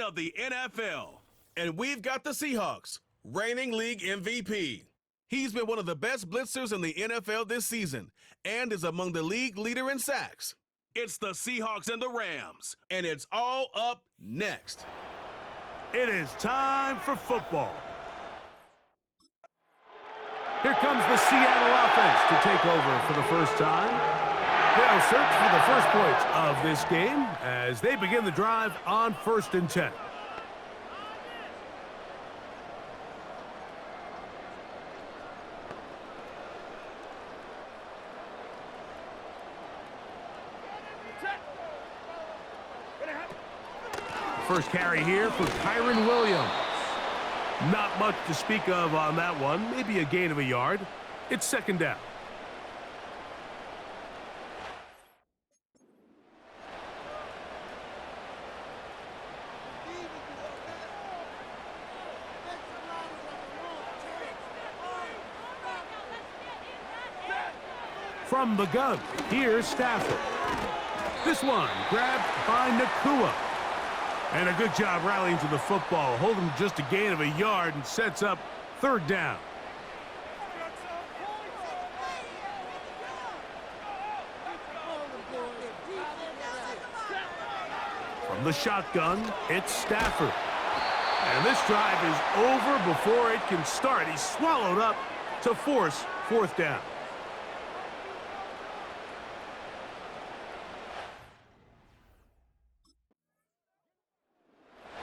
of the NFL. And we've got the Seahawks, reigning league MVP. He's been one of the best blitzers in the NFL this season and is among the league leader in sacks. It's the Seahawks and the Rams, and it's all up next. It is time for football. Here comes the Seattle offense to take over for the first time. They'll search for the first points of this game as they begin the drive on 1st and 10. First carry here for Kyron Williams. Not much to speak of on that one. Maybe a gain of a yard. It's 2nd down. From the gun, here's Stafford. This one grabbed by Nakua. And a good job rallying to the football, holding just a gain of a yard and sets up 3rd down. From the shotgun, it's Stafford. And this drive is over before it can start. He's swallowed up to force 4th down.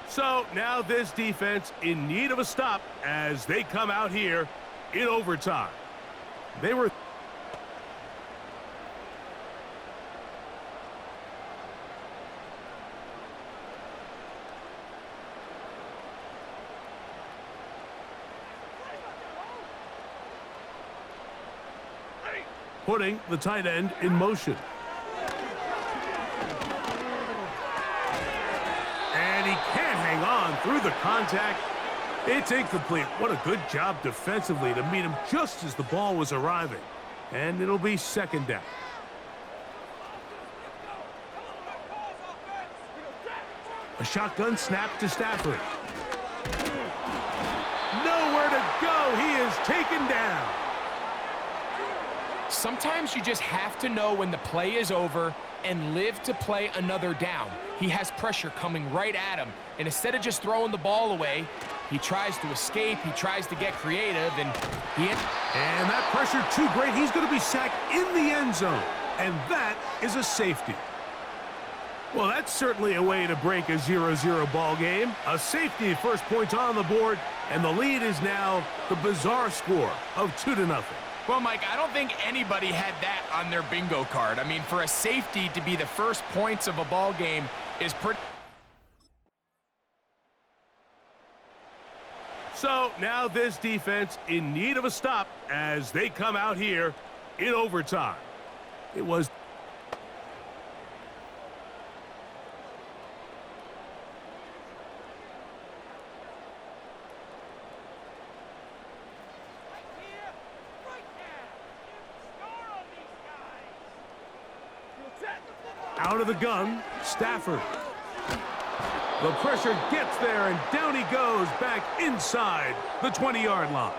So now this defense in need of a stop as they come out here in overtime. They were putting the tight end in motion. And he can't hang on through the contact. It's incomplete. What a good job defensively to meet him just as the ball was arriving. And it'll be 2nd down. A shotgun snap to Stafford. Nowhere to go. He is taken down. Sometimes you just have to know when the play is over and live to play another down. He has pressure coming right at him, and instead of just throwing the ball away, he tries to escape, he tries to get creative, and that pressure too great. He's going to be sacked in the end zone, and that is a safety. Well, that's certainly a way to break a 0-0 ball game. A safety, first points on the board, and the lead is now the bizarre score of 2-0. Well, Mike, I don't think anybody had that on their bingo card. I mean, for a safety to be the first points of a ball game is pretty... So now this defense in need of a stop as they come out here in overtime. It was... Out of the gun, Stafford. The pressure gets there, and down he goes back inside the 20-yard line.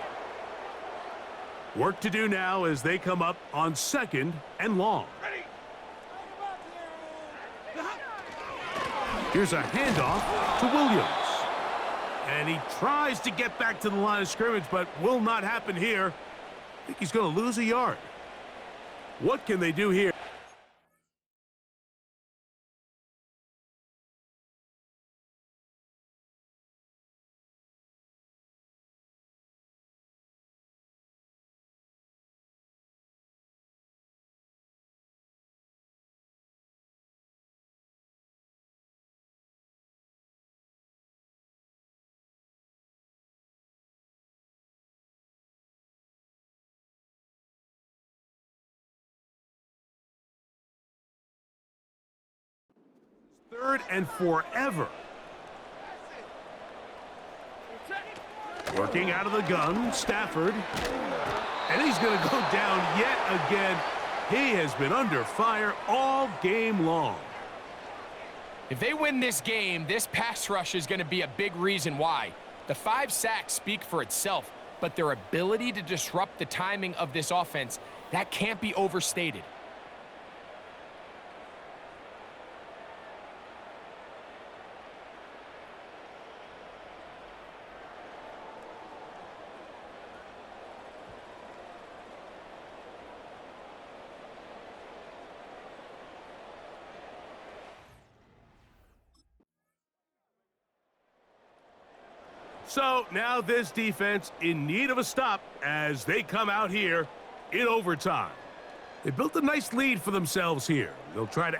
Work to do now as they come up on 2nd and long. Here's a handoff to Williams. And he tries to get back to the line of scrimmage, but will not happen here. I think he's going to lose a yard. What can they do here? Third and forever. Working out of the gun, Stafford. And he's going to go down yet again. He has been under fire all game long. If they win this game, this pass rush is going to be a big reason why. The 5 sacks speak for itself, but their ability to disrupt the timing of this offense, that can't be overstated. So now this defense in need of a stop as they come out here in overtime. They built a nice lead for themselves here. They'll try to...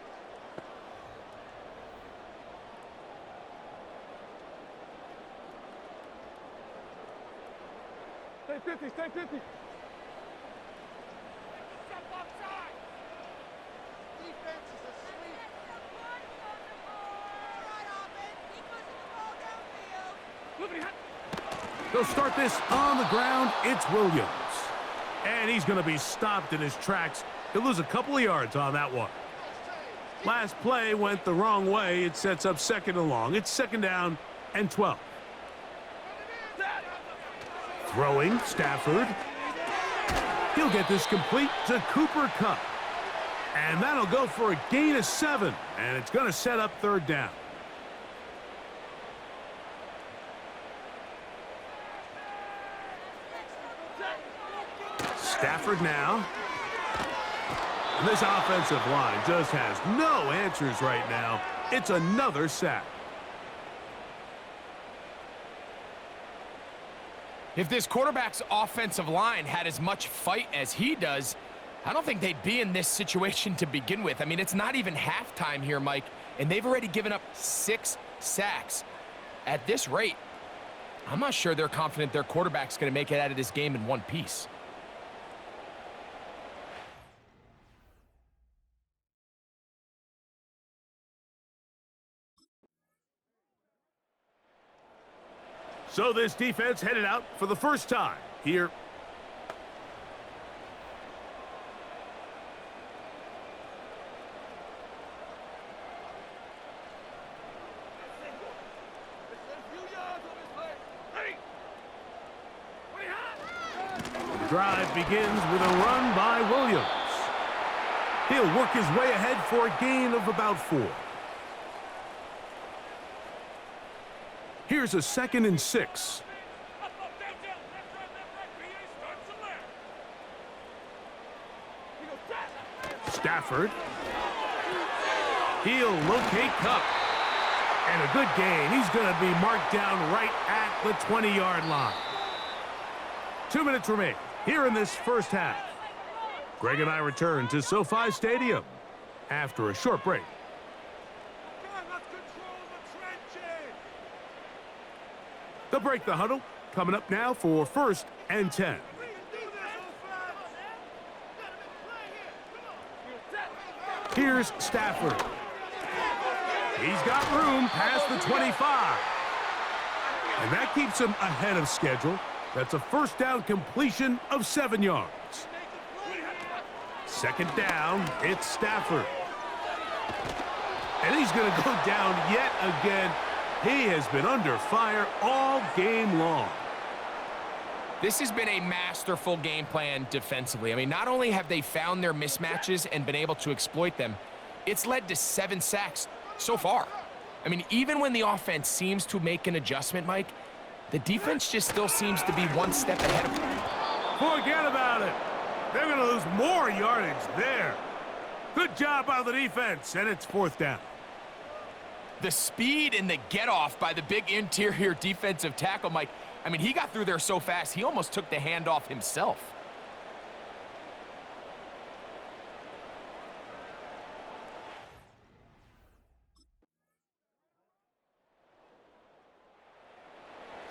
Stay 50, stay 50. They'll start this on the ground. It's Williams. And he's going to be stopped in his tracks. He'll lose a couple of yards on that one. Last play went the wrong way. It sets up 2nd and long. It's 2nd down and 12. Throwing, Stafford. He'll get this complete to Cooper Kupp. And that'll go for a gain of 7. And it's going to set up 3rd down. Stafford now. And this offensive line just has no answers right now. It's another sack. If this quarterback's offensive line had as much fight as he does, I don't think they'd be in this situation to begin with. I mean, it's not even halftime here, Mike, and they've already given up 6 sacks. At this rate, I'm not sure they're confident their quarterback's going to make it out of this game in one piece. So this defense headed out for the first time here. The drive begins with a run by Williams. He'll work his way ahead for a gain of about 4. Here's a 2nd and 6. Stafford. He'll locate Kupp. And a good gain. He's going to be marked down right at the 20-yard line. 2 minutes remain here in this first half. Greg and I return to SoFi Stadium after a short break. They'll break the huddle. Coming up now for 1st and 10. Here's Stafford. He's got room past the 25. And that keeps him ahead of schedule. That's a 1st down completion of 7 yards. 2nd down, it's Stafford. And he's going to go down yet again. He has been under fire all game long. This has been a masterful game plan defensively. I mean, not only have they found their mismatches and been able to exploit them, it's led to 7 sacks so far. I mean, even when the offense seems to make an adjustment, Mike, the defense just still seems to be one step ahead of them. Forget about it. They're going to lose more yardage there. Good job by the defense, and it's 4th down. The speed and the get-off by the big interior defensive tackle, Mike, I mean, he got through there so fast, he almost took the handoff himself.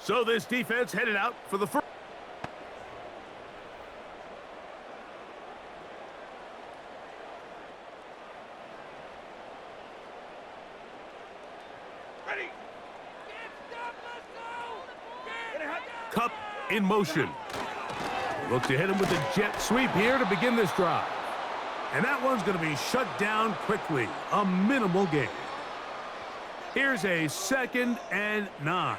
So this defense headed out for the first. Kupp in motion. Look to hit him with a jet sweep here to begin this drive. And that one's going to be shut down quickly. A minimal gain. Here's a 2nd and 9.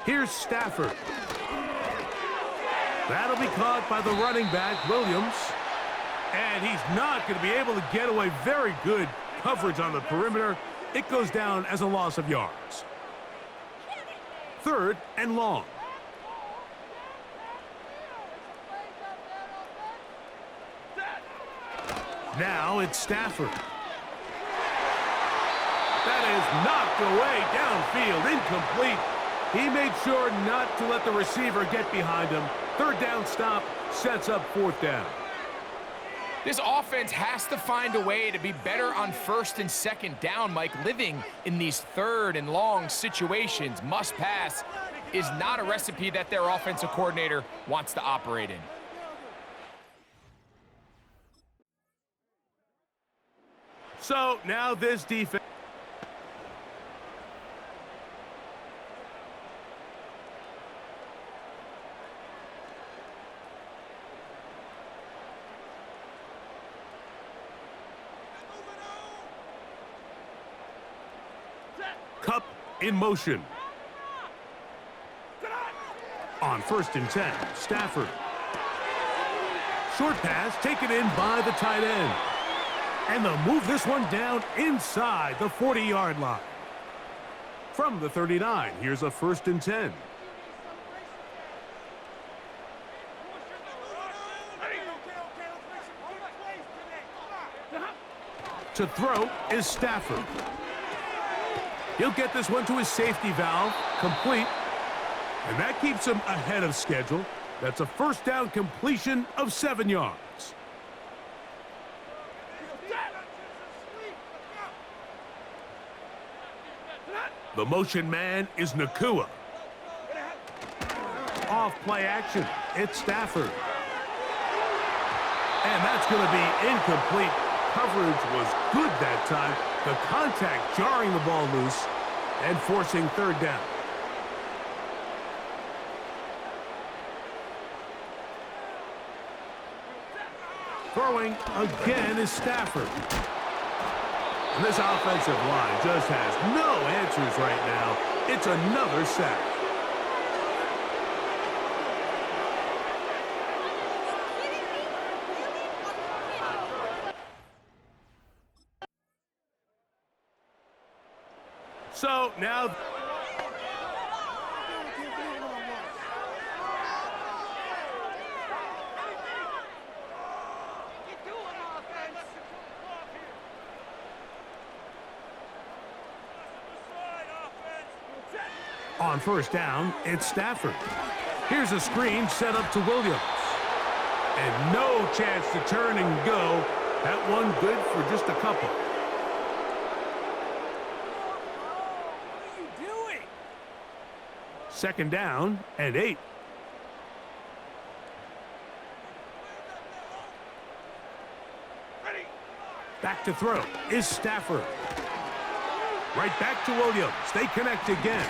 Here's Stafford. That'll be caught by the running back, Williams. And he's not going to be able to get away. Very good coverage on the perimeter. It goes down as a loss of yards. 3rd and long. Now it's Stafford. That is knocked away downfield, incomplete. He made sure not to let the receiver get behind him. 3rd down stop sets up 4th down. This offense has to find a way to be better on 1st and 2nd down, Mike. Living in these 3rd and long situations, must pass, is not a recipe that their offensive coordinator wants to operate in. So now this defense. Cup in motion. On 1st and 10, Stafford. Short pass taken in by the tight end. And they'll move this one down inside the 40-yard line. From the 39, here's a 1st and 10. To throw is Stafford. He'll get this one to his safety valve, complete. And that keeps him ahead of schedule. That's a 1st down completion of 7 yards. The motion man is Nakua. Off play action, it's Stafford. And that's going to be incomplete. Coverage was good that time. The contact jarring the ball loose and forcing 3rd down. Throwing again is Stafford. And this offensive line just has no answers right now. It's another sack. So now on 1st down, it's Stafford. Here's a screen set up to Williams. And no chance to turn and go. That one good for just a couple. What are you doing? 2nd down and 8. Back to throw is Stafford. Right back to Williams. They connect again.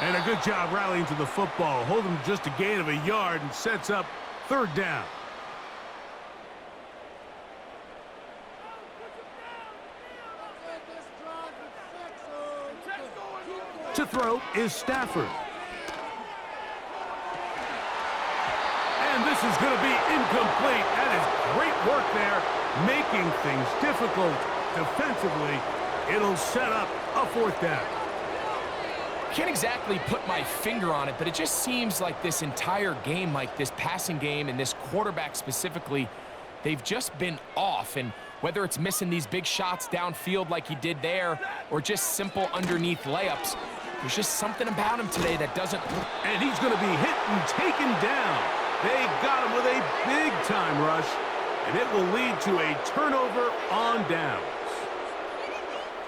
And a good job rallying to the football. Hold them just a gain of a yard and sets up 3rd down. To throw is Stafford. And this is going to be incomplete. That is great work there, making things difficult defensively. It'll set up a 4th down. Can't exactly put my finger on it, but it just seems like this entire game, like this passing game and this quarterback specifically, they've just been off. And whether it's missing these big shots downfield like he did there or just simple underneath layups, there's just something about him today that doesn't... And he's going to be hit and taken down. They got him with a big-time rush, and it will lead to a turnover on downs.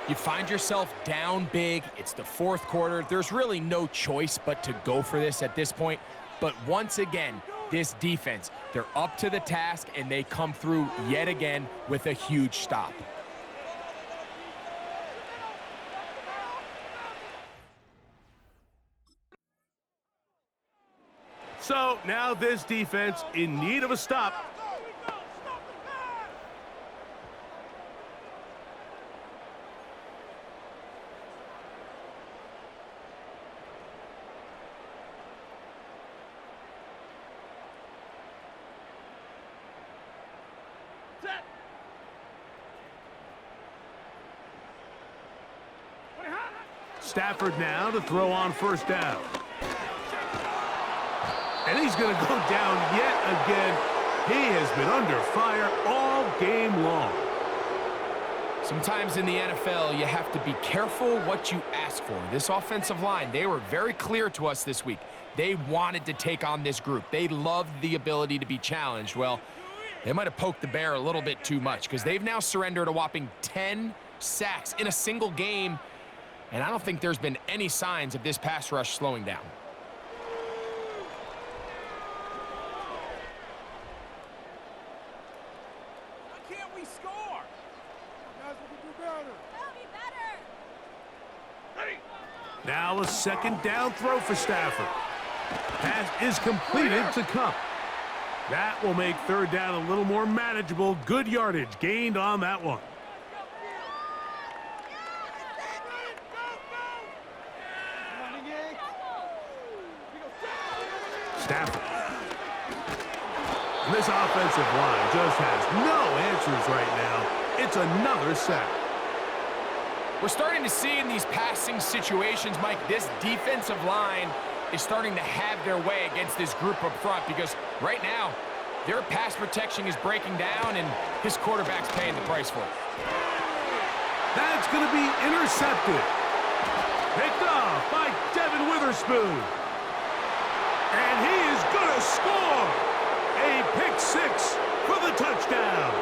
You find yourself down big. It's the 4th quarter. There's really no choice but to go for this at this point. But once again, this defense, they're up to the task, and they come through yet again with a huge stop. So now this defense in need of a stop. Stafford now to throw on first down. And he's going to go down yet again. He has been under fire all game long. Sometimes in the NFL, you have to be careful what you ask for. This offensive line, they were very clear to us this week. They wanted to take on this group. They loved the ability to be challenged. Well, they might have poked the bear a little bit too much because they've now surrendered a whopping 10 sacks in a single game, and I don't think there's been any signs of this pass rush slowing down. Can't we score? Guys, we can do better. That'll be better. Now a second down throw for Stafford. Pass is completed to Cup. That will make third down a little more manageable. Good yardage gained on that one. Stafford. And this offensive line just has no answers right now. It's another sack. We're starting to see in these passing situations, Mike, this defensive line is starting to have their way against this group up front because right now, their pass protection is breaking down and his quarterback's paying the price for it. That's going to be intercepted. Picked off by Devin Witherspoon. And he is going to score. A pick six for the touchdown.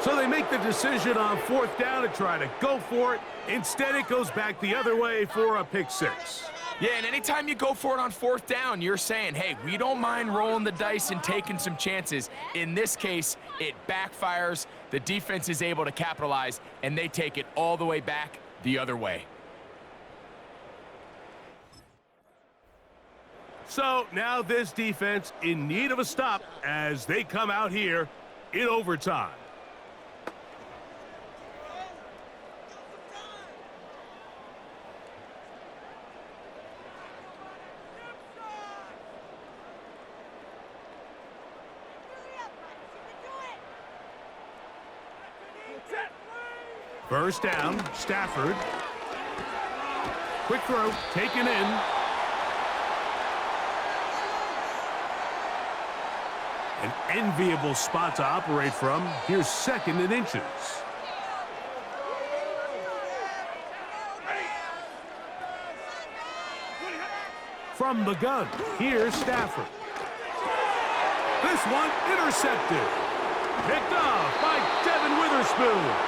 So they make the decision on fourth down to try to go for it. Instead, it goes back the other way for a pick six. Yeah, and anytime you go for it on fourth down, you're saying, hey, we don't mind rolling the dice and taking some chances. In this case, it backfires. The defense is able to capitalize, and they take it all the way back the other way. So now this defense in need of a stop as they come out here in overtime. First down, Stafford. Quick throw, taken in. An enviable spot to operate from. Here's second and inches. From the gun, here's Stafford. This one intercepted. Picked off by Devin Witherspoon.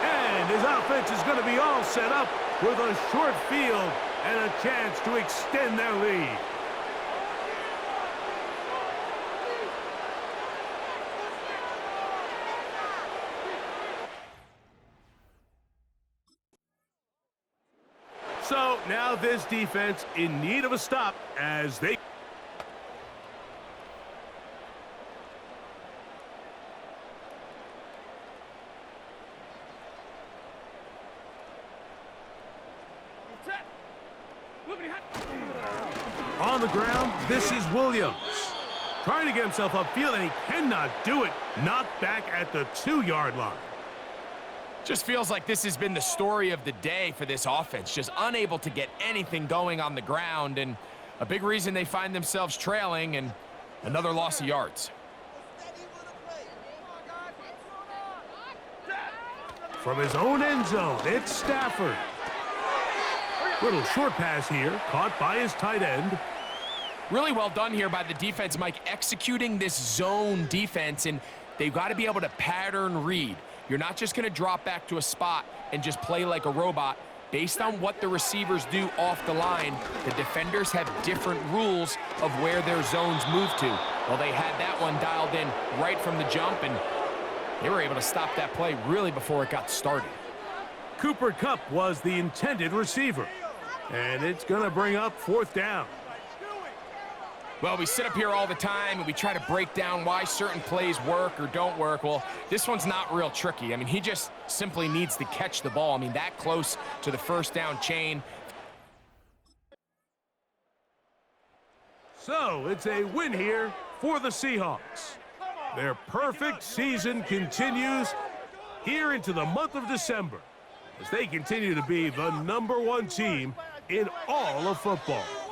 And his offense is going to be all set up with a short field and a chance to extend their lead. So now this defense in need of a stop as they... On the ground, this is Williams. Trying to get himself upfield, and he cannot do it. Knocked back at the 2-yard line. Just feels like this has been the story of the day for this offense. Just unable to get anything going on the ground, and a big reason they find themselves trailing and another loss of yards. From his own end zone, it's Stafford. Little short pass here, caught by his tight end. Really well done here by the defense, Mike, executing this zone defense, and they've got to be able to pattern read. You're not just going to drop back to a spot and just play like a robot. Based on what the receivers do off the line, the defenders have different rules of where their zones move to. Well, they had that one dialed in right from the jump, and they were able to stop that play really before it got started. Cooper Kupp was the intended receiver, and it's going to bring up fourth down. Well, we sit up here all the time and we try to break down why certain plays work or don't work. Well, this one's not real tricky. I mean, he just simply needs to catch the ball. I mean, that close to the first down chain. So it's a win here for the Seahawks. Their perfect season continues here into the month of December. as they continue to be the #1 team in all of football.